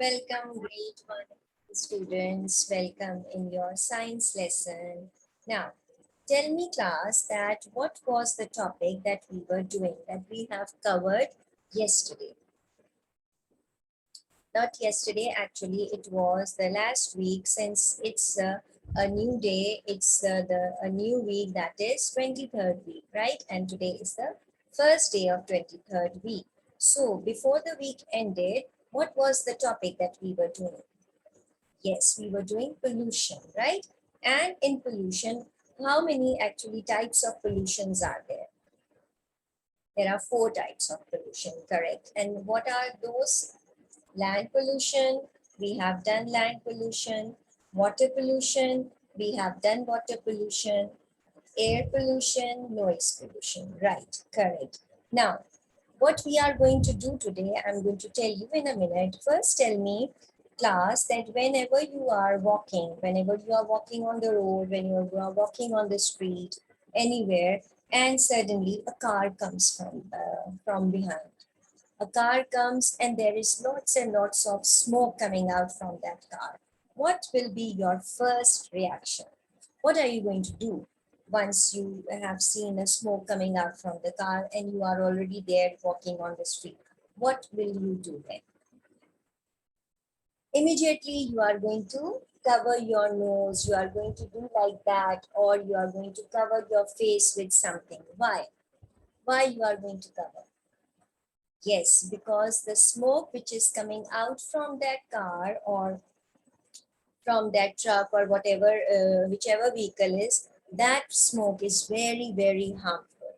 Welcome, grade 1 students. Welcome in your science lesson. Now, tell me, class, that what was the topic that we were doing that we have covered yesterday? Not yesterday, actually, it was the last week since it's a new day. It's a new week, that is 23rd week, right? And today is the first day of 23rd week. So before the week ended, what was the topic that we were doing? Yes, we were doing pollution, right? And in pollution, how many actually types of pollutions are there? There are 4 types of pollution, correct? And what are those? Land pollution, we have done land pollution. Water pollution, we have done water pollution. Air pollution, noise pollution, right, correct. Now, what we are going to do today, I'm going to tell you in a minute. First, tell me, class, that whenever you are walking on the road, when you are walking on the street, anywhere, and suddenly a car comes from behind. A car comes and there is lots and lots of smoke coming out from that car. What will be your first reaction? What are you going to do once you have seen a smoke coming out from the car and you are already there walking on the street? What will you do then? Immediately you are going to cover your nose, you are going to do like that, or you are going to cover your face with something. Why? Why you are going to cover? Yes, because the smoke which is coming out from that car or from that truck or whatever, whichever vehicle is, that smoke is very, very harmful.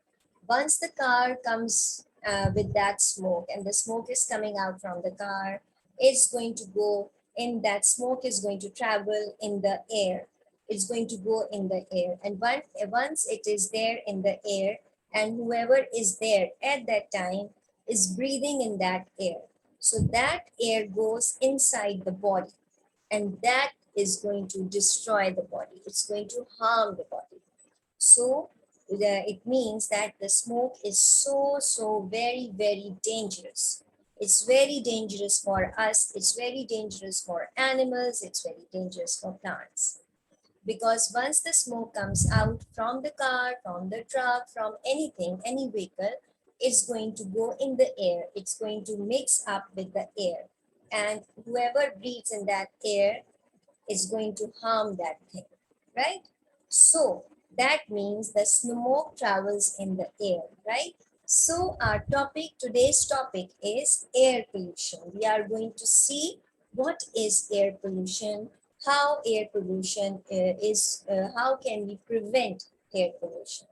Once the car comes with that smoke and the smoke is coming out from the car, it's going to go in, that smoke is going to travel in the air. It's going to go in the air. And once it is there in the air, and whoever is there at that time is breathing in that air. So that air goes inside the body, and that is going to destroy the body. It's going to harm the body. So it means that the smoke is so very, very dangerous. It's very dangerous for us. It's very dangerous for animals. It's very dangerous for plants. Because once the smoke comes out from the car, from the truck, from anything, any vehicle, it's going to go in the air. It's going to mix up with the air. And whoever breathes in that air is going to harm that thing, right? So that means the smoke travels in the air, right? So our topic, today's topic is air pollution. We are going to see what is air pollution, how air pollution how can we prevent air pollution,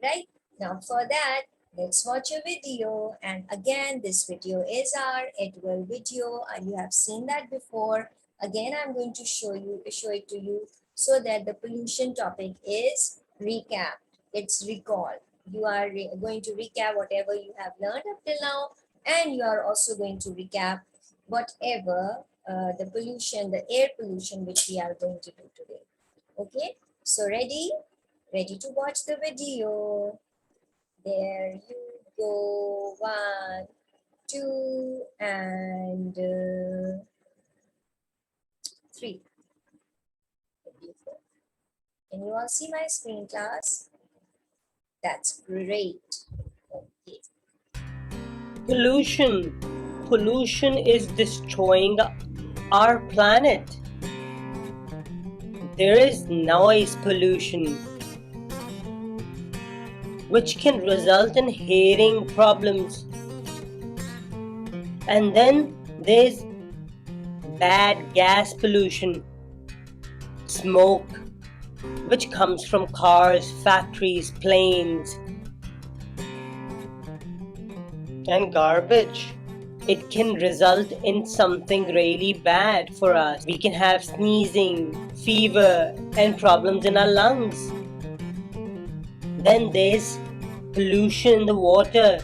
right? Now for that, let's watch a video. And again, this video is our Edwell video. You have seen that before. Again, I'm going to show it to you so that the pollution topic is recap. It's recall. You are going to recap whatever you have learned up till now, and you are also going to recap whatever the pollution, the air pollution, which we are going to do today. Okay, so ready? Ready to watch the video. There you go. 1, 2, and 3. Beautiful. Can you all see my screen, class? That's great. Okay. Pollution. Pollution is destroying our planet. There is noise pollution, which can result in hearing problems. And then there's bad gas pollution, smoke, which comes from cars, factories, planes, and garbage. It can result in something really bad for us. We can have sneezing, fever, and problems in our lungs. Then there's pollution in the water.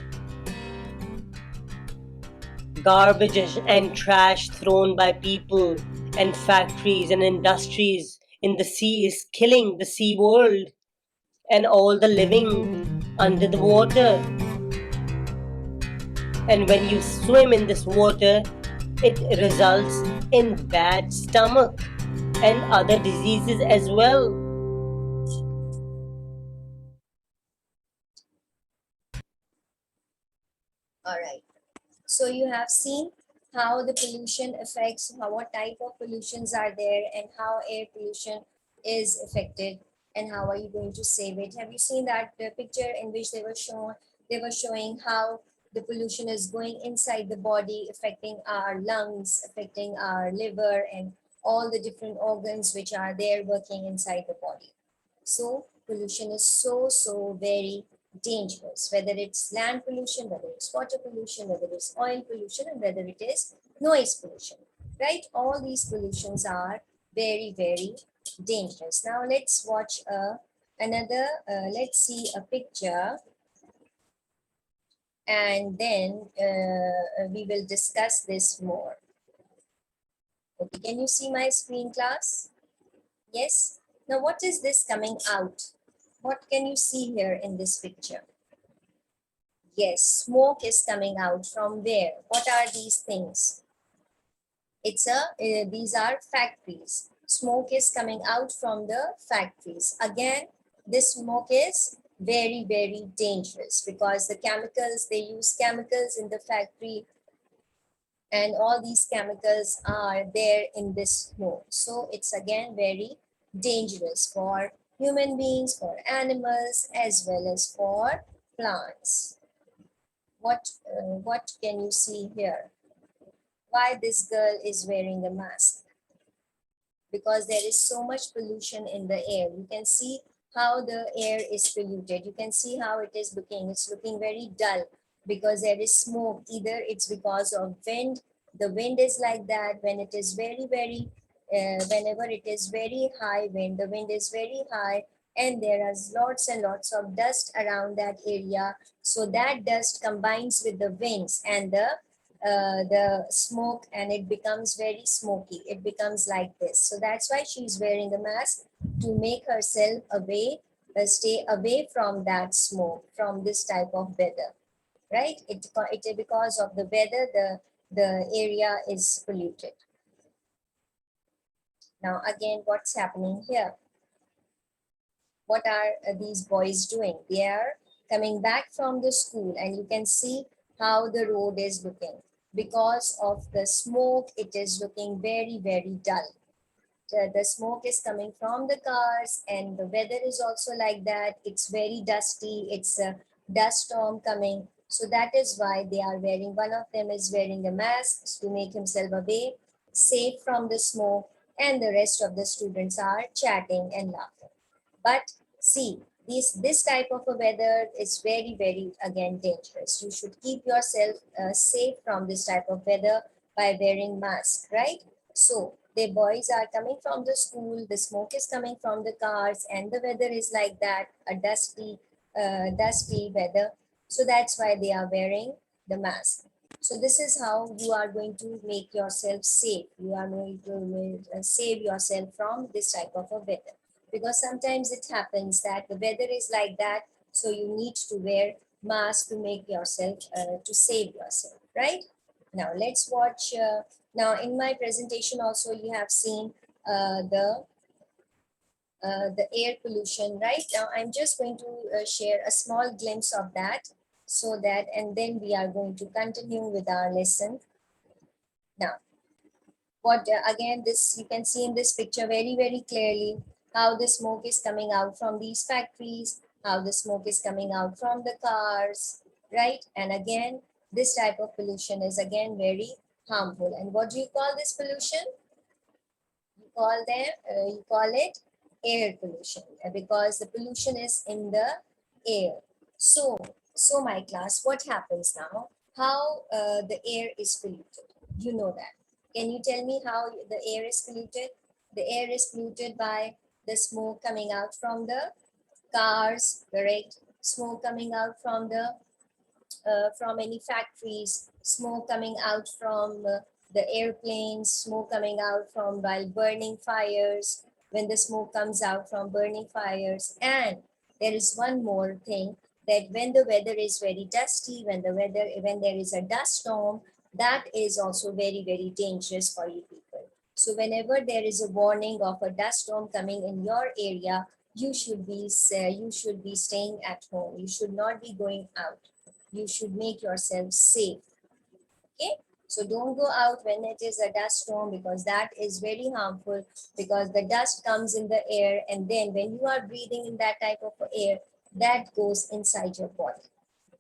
Garbage and trash thrown by people and factories and industries in the sea is killing the sea world and all the living under the water. And when you swim in this water, It results in bad stomach and other diseases as well. All right. So you have seen how the pollution affects, what type of pollutions are there, and how air pollution is affected, and how are you going to save it. Have you seen that picture in which they were showing how the pollution is going inside the body, affecting our lungs, affecting our liver, and all the different organs which are there working inside the body. So pollution is so very dangerous, whether it's land pollution, whether it's water pollution, whether it's oil pollution, and whether it is noise pollution, right? All these pollutions are very dangerous. Now let's watch let's see a picture, and then we will discuss this more. Okay, can you see my screen, class? Yes. Now what is this coming out? What can you see here in this picture? Yes, smoke is coming out from where? What are these things? These are factories. Smoke is coming out from the factories. Again, this smoke is very dangerous because they use chemicals in the factory, and all these chemicals are there in this smoke. So it's again very dangerous for human beings, for animals, as well as for plants. What can you see here? Why this girl is wearing a mask? Because there is so much pollution in the air. You can see how the air is polluted. You can see how it is looking. It's looking very dull because there is smoke. Either it's because of wind. The wind is like that when it is whenever it is very high wind, the wind is very high, and there is lots and lots of dust around that area. So that dust combines with the winds and the smoke, and it becomes very smoky. It becomes like this. So that's why she's wearing the mask, to make herself stay away from that smoke, from this type of weather, right? It because of the weather, the area is polluted. Now again, what's happening here? What are these boys doing? They are coming back from the school, and you can see how the road is looking. Because of the smoke, it is looking very dull. The smoke is coming from the cars, and the weather is also like that. It's very dusty. It's a dust storm coming. So that is why they are wearing, one of them is wearing a mask to make himself away, safe from the smoke, and the rest of the students are chatting and laughing. But see, this type of a weather is very again dangerous. You should keep yourself safe from this type of weather by wearing mask, right? So the boys are coming from the school, the smoke is coming from the cars, and the weather is like that, a dusty weather. So that's why they are wearing the mask. So this is how you are going to make yourself safe. You are going to save yourself from this type of a weather, because sometimes it happens that the weather is like that, so you need to wear mask to make yourself to save yourself, right? Now let's watch now in my presentation also you have seen the air pollution. Right now I'm just going to share a small glimpse of that, so that, and then we are going to continue with our lesson. Now what again, this you can see in this picture very clearly how the smoke is coming out from these factories, how the smoke is coming out from the cars, right? And again, this type of pollution is again very harmful. And what do you call this pollution? You call it air pollution, because the pollution is in the air. So my class, what happens now? How the air is polluted? You know that. Can you tell me how the air is polluted? The air is polluted by the smoke coming out from the cars, correct? Smoke coming out from any factories, smoke coming out from the airplanes, smoke coming out from while burning fires, when the smoke comes out from burning fires. And there is one more thing, that when the weather is very dusty, when there is a dust storm, That is also very, very dangerous for you people. So whenever there is a warning of a dust storm coming in your area, you should be staying at home. You should not be going out. You should make yourself safe. Okay, so don't go out when it is a dust storm, because that is very harmful, because the dust comes in the air, and then when you are breathing in that type of air, that goes inside your body,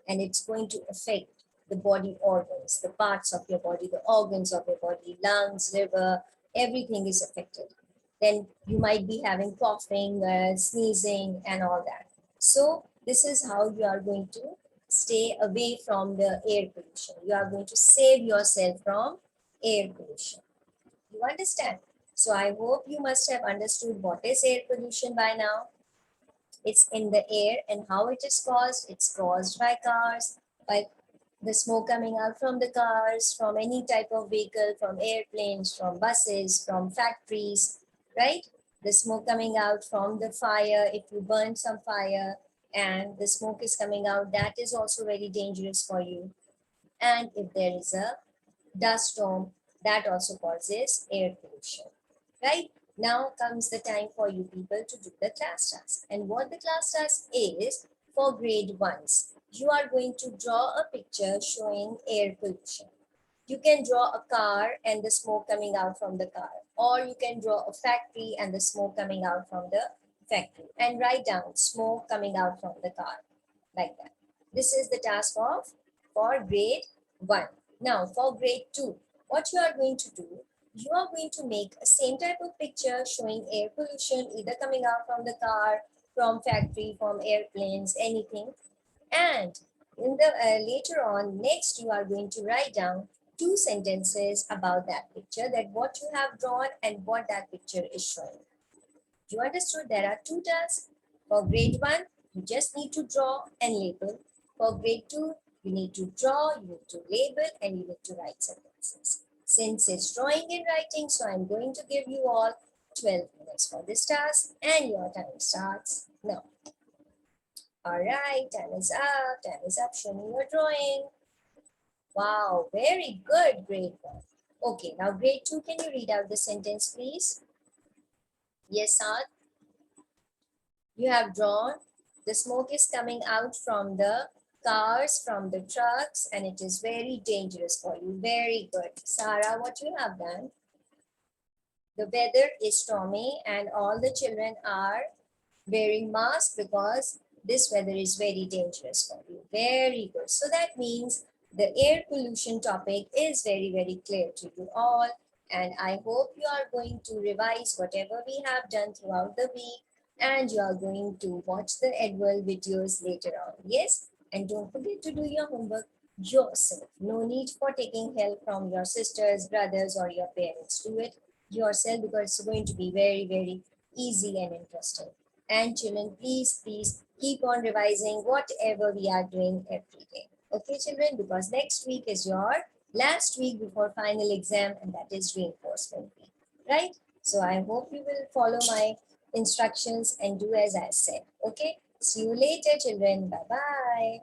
and it's going to affect the body organs, the parts of your body, the organs of your body, lungs, liver, everything is affected. Then you might be having coughing, sneezing, and all that. So this is how you are going to stay away from the air pollution. You are going to save yourself from air pollution. You understand? So I hope you must have understood what is air pollution by now. It's in the air, and how it is caused. It's caused by cars, by the smoke coming out from the cars, from any type of vehicle, from airplanes, from buses, from factories, right? The smoke coming out from the fire, if you burn some fire and the smoke is coming out, that is also very dangerous for you. And if there is a dust storm, that also causes air pollution, right? Now comes the time for you people to do the class task. And what the class task is, for grade ones, you are going to draw a picture showing air pollution. You can draw a car and the smoke coming out from the car, or you can draw a factory and the smoke coming out from the factory, and write down smoke coming out from the car, like that. This is the task of for grade 1. Now for grade 2, what you are going to do, you are going to make a same type of picture showing air pollution, either coming out from the car, from factory, from airplanes, anything. And in the later on, next you are going to write down 2 sentences about that picture, that what you have drawn and what that picture is showing. You understood? There are 2 tasks. For grade 1, you just need to draw and label. For grade 2, you need to draw, you need to label, and you need to write sentences. Since it's drawing and writing, so I'm going to give you all 12 minutes for this task, and your time starts now. All right, time is up. Time is up. Show me your drawing. Wow, very good, grade 1. Okay, now grade 2, can you read out the sentence, please? Yes, Saad. You have drawn, the smoke is coming out from the cars, from the trucks, and it is very dangerous for you. Very good. Sarah, what you have done? The weather is stormy and all the children are wearing masks because this weather is very dangerous for you. Very good. So that means the air pollution topic is very, very clear to you all. And I hope you are going to revise whatever we have done throughout the week, and you are going to watch the Edwell videos later on. Yes? And don't forget to do your homework yourself. No need for taking help from your sisters, brothers, or your parents. Do it yourself because it's going to be very, very easy and interesting. And children, please, please keep on revising whatever we are doing every day. Okay, children, because next week is your last week before final exam, and that is reinforcement week, right? So I hope you will follow my instructions and do as I said. Okay, see you later, children. Bye-bye.